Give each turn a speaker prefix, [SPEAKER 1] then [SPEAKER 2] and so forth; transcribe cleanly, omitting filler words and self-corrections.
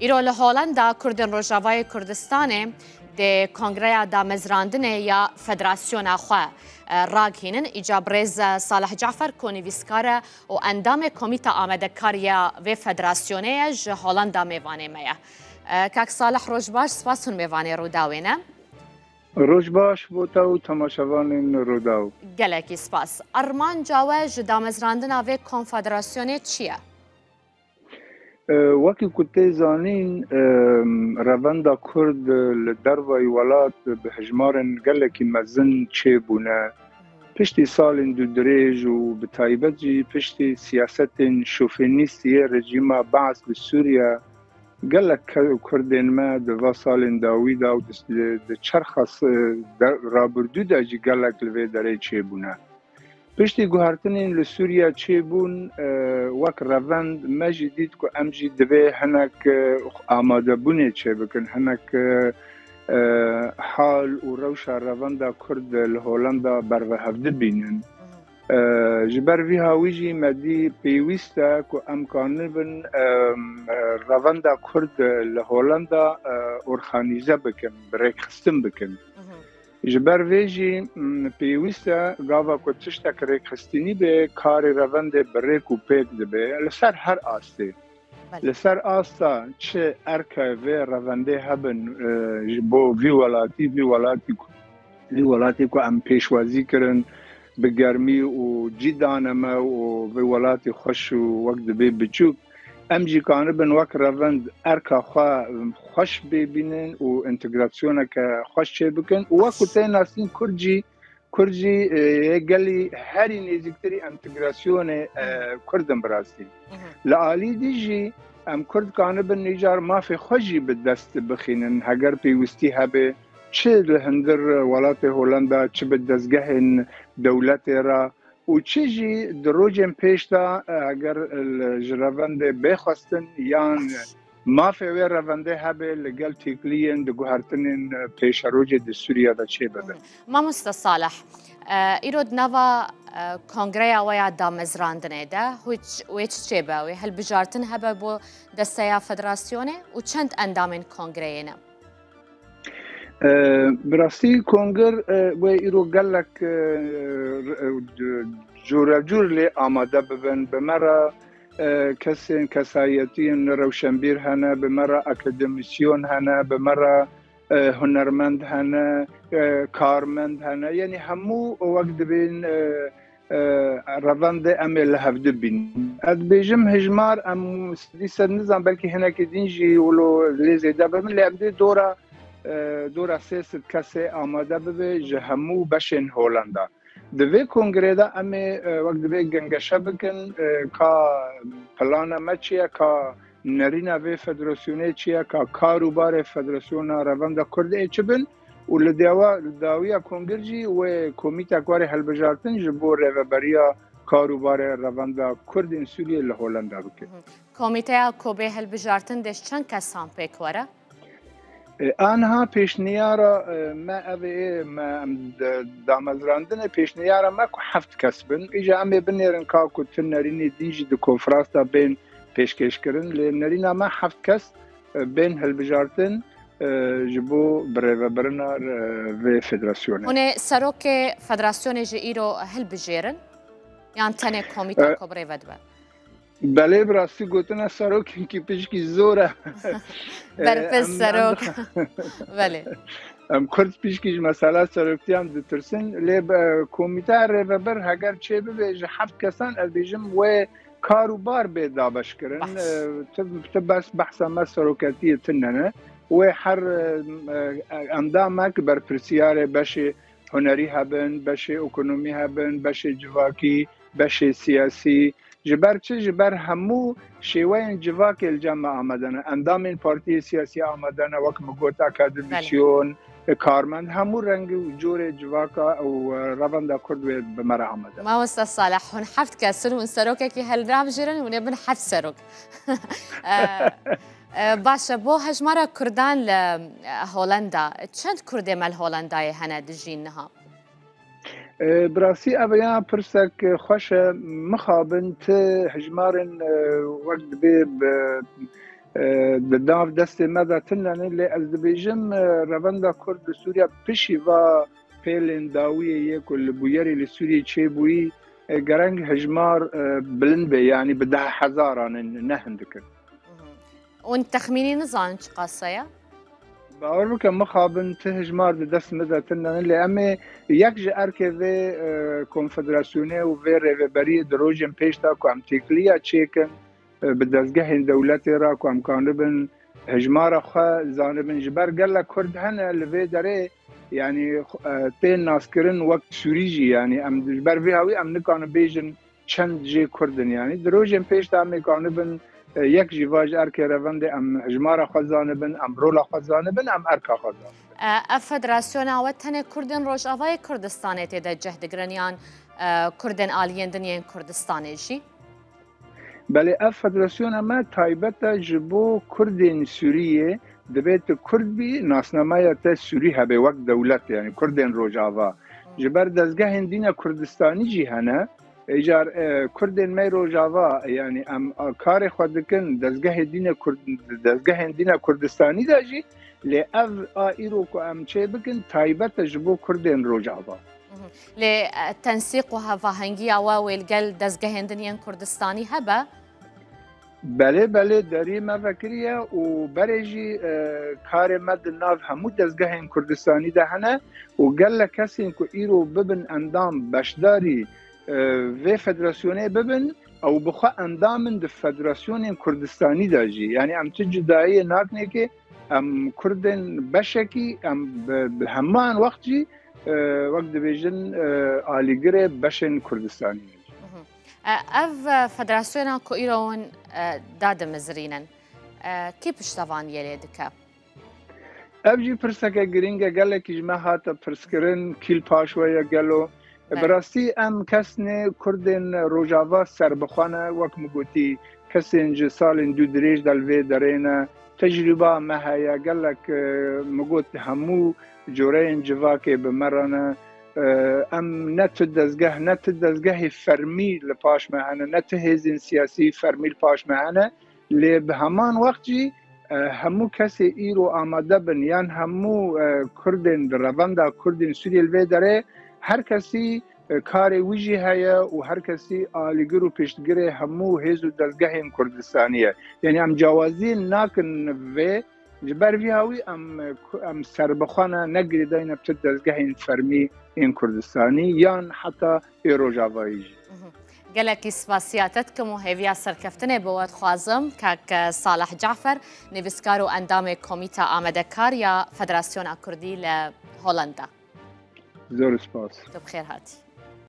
[SPEAKER 1] ایرو لهولندا کردن روژاوای کردستان ده کنگره دا مزراندن یا فدراسیون خواه راگهینن ایجاب ریز صالح جعفر کنیویسکار و اندام کمیتا آمده کاریا و فدراسیونه جه هولندا میوانه میا. کاک صالح روژباش سپاسون میوانه روداوینه؟
[SPEAKER 2] روژباش بوتا و تماشاوان روداو.
[SPEAKER 1] گلکی سپاس. ارمان جاوه جدا مزراندن و کنفدراسیونه چیه؟
[SPEAKER 2] وکی کتی زانین رواندا کرد لدروای ولات به هجمارن گلکی مزن چه بونه پشتی سال دو دریج و به تایبت جی پشتی سیاست شوفینیستی رژیم بعث لسوریا گلک کردن ما دو سال داوی دا و د چرخص رابردو دا جی گلک لوی داره چه بونه پشتی گوهرتنین لسوریا چه بون وک روند مجدید که امجی دوی هنک آماده بونه چه بکن هنک حال و روش روند کرد لهولندا بر هفته بینن جبر وی هاویجی مدی پیوسته که امکانه بن روند کرد لهولندا ارخانیزه بکن بریک خستم بکن جبر ویجی پیوسته گاوا که تشتا کریک خستینی به کار روند بریک و پیک دبه لسر هر آسته لسر آستا چه ارکه و رونده هبن بو وی ولاتی که ام پیشوازی کرن به گرمی و جیدانمه و وی ولاتی خوش و وقت دبه بچوک ام جی کانه بن وک روند ارکا خوش ببینن و انتگراسیونه که خوش چه بکن و وکو تی ناسین کرجی گلی هری نیزیکتری انتگراسیون کردن براستی لعالی دیجی ام کرد کانه بن نیجار مافی خوشی به دست بخینن هگر پیوستی هبه چه لهندر ولات هولندا چه به دستگاه دولت را و چیزی دروجم پیش دا اگر روند بخواستن یا مافی و رونده هبه لگل تیکلین دو گوهرتنین پیش روج د سوریا دا چه بده
[SPEAKER 1] ما مستصالح ایرود نوا کنگره ویا دا مزراندنه ده ویچ چه با وی هل بجارتن هبه بو دسته فدراسیونه و چند اندامین کنگره نه
[SPEAKER 2] براستی کنگر و ایرو گلک جور لی آماده ببن به مرا کسایتی روشنبیر هنه به مرا اکادمیسیون هنه به مرا هنرمند هنه کارمند هنه یعنی همو وقت بین روند امل هفته بین اد بیجم هجمار ام سد نظام بلکه هنه که دینجی ولو لیزیده بمن لیبده دورا سیست کسی آماده ببه جهمو بشن هولندا دوی کنگره دا امی وقت دوی گنگشه بکن که پلانه ما چیه که نرینه وی فدراسیونه چیه که کاروبار فدراسیون رواندا کرده چه بن و لداوی کنگرجی و کمیتا کاری هلبجارتن جبور ریوبریا کاروبار رواندا کرد سوریه لهولندا بکن
[SPEAKER 1] کمیتا کوبه هلبجارتن دش چند کسان پیکواره؟
[SPEAKER 2] آنها پیشنیارا ما دامزراندن پیشنیارا ما که 7 کس بن ایجا امی بنیرن که تن نرینی دیجی دو کنفرانس دا بین پیشکش کرن لی نرینا ما 7 کس بین هلبجارتن جبو برنا و فدراسیونه
[SPEAKER 1] هونه سروک فدراسیون جی ایرو هلبجیرن؟ یان تنه کمیتا کبره ودبن؟
[SPEAKER 2] بله براستی گوتنا سروک که پیشکی زوره
[SPEAKER 1] برپس سروک بله
[SPEAKER 2] ام کرد پیشکیش مسئله سروکتی هم دترسن لیب کمیته ریوبر هگر چه ببیج 7 کسان از بیجم و کاروبار به دابش کرن بس بحث ما سروکتی تننه و هر اندامک بر پرسیار بشه هنری هبن بشه اکنومی هبن بشه جواکی بشه سیاسی جبر چه جبر همو شیوه جواک الجمع آمدن اندام پارتی سیاسی آمدن وقت مگوت اکادمیسیون کارمند همو رنگ و جور جواکا و رواندا کرد به مرا آمدن
[SPEAKER 1] ما وسط صالح هون 7 کسر هون سروکه که هل رام جیرن هون ابن 7 سروک باشه بو هجمارا کردان لهولندا چند کرده مال هولندای هنه دجین نها
[SPEAKER 2] براسي أبيان برسك خوش مخابن هجمارن وقت بيب داف دست مدا تنن لی از دبیجم روند کرد سوریا پشی و پیلن داوی یک لبویری لسوری چه بویی گرنگ هجمار بلند به یعنی به 10,000 نه هندکن.
[SPEAKER 1] اون تخمینی نزان چه قصه؟
[SPEAKER 2] باور بکن مخابن ته هجمار دست مدا تنن لی اما یک جار که و کنفدراسیونه و ریوبری دروجم پیشتا که ام تکلیا چیکن به دستگاه دولت را که امکان بن هجمار خواه زانبن جبر گله کرد هنه لوی داره یعنی تین ناسکرن وقت سوریجی یعنی ام جبر وی هاوی ام نکانه بیجن چند جی کردن یعنی دروجم پیشتا امکان بن یک جیواج ارک روند ام هجمار خواه زانبن ام رولا خواه زانبن ام ارکا خواه زانبن
[SPEAKER 1] فدراسیون آواتن کردن روجاوای کردستانه تیده جهد گرنیان کردن آلیین دنیان کردستانه جی؟
[SPEAKER 2] بله اف فدراسیون اما تایبت جبو کردین سوریه دبیت کرد بی ناسنامه تا سوری هبه وقت دولت یعنی کردین روجاوا جبر دزگاه هندین کردستانی جی هنه ایجار کردین می روجاوا یعنی ام کار خود کن دزگاه هندین کردستانی دا جی لی اف آئیرو که ام چه بکن تایبت جبو کردین روجاوا
[SPEAKER 1] لی تنسیق و هفاهنگی آوا ویلگل دزگاه هندین کردستانی هبه
[SPEAKER 2] بله بله داری ما فکریه و برجی کار مد ناف همو دزگاه کردستانی ده هنه و گل کسی که ایرو ببن اندام بشداری و فدراسیونه ببن او بخوا اندامن ده فدراسیون کردستانی ده جی یعنی ام چه جدایی ناکنه که ام کردن بشکی ام به همان وقت جی وقت بیجن آلیگر بشن کردستانی
[SPEAKER 1] اف فدراسیون کو ایران داد مزرینن کی پشتوان یلی دکه
[SPEAKER 2] اف جی پرسکه گرینگه گله کیجمه هاتا پرسکرین کیل پاشویا گلو براستی ام کسنه کردن روجاوا سربخانه وک مگوتی کسنج سالن دو دریج دلوی درینه تجربه مهیا گلک مگوت همو جورین جواکه بمرانه ام نت دزگاه فرمی لپاش مهانه نت هزین سیاسی فرمی لپاش مهانه لی به همان وقتی همو کسی ایرو آماده بن یعنی همو کردن رواندا کردن سوری الوی داره هر کسی کار ویجی هیا و هر کسی آلیگر و پشتگره همو هزو دزگاه کردستانیه یعنی ام جوازی ناکن و جبر وی هاوی ام سربخانه نگری داین ابتد دزگاه فرمی این کردستانی یا حتی ایروجاوایی
[SPEAKER 1] گلکی سپاسیاتت که مهوی سرکفتنه بود خوازم که صالح جعفر نویسکار و اندام کمیته آمده کار یا فدراسیون کردی لهولندا
[SPEAKER 2] زور سپاس
[SPEAKER 1] تو بخیر هاتی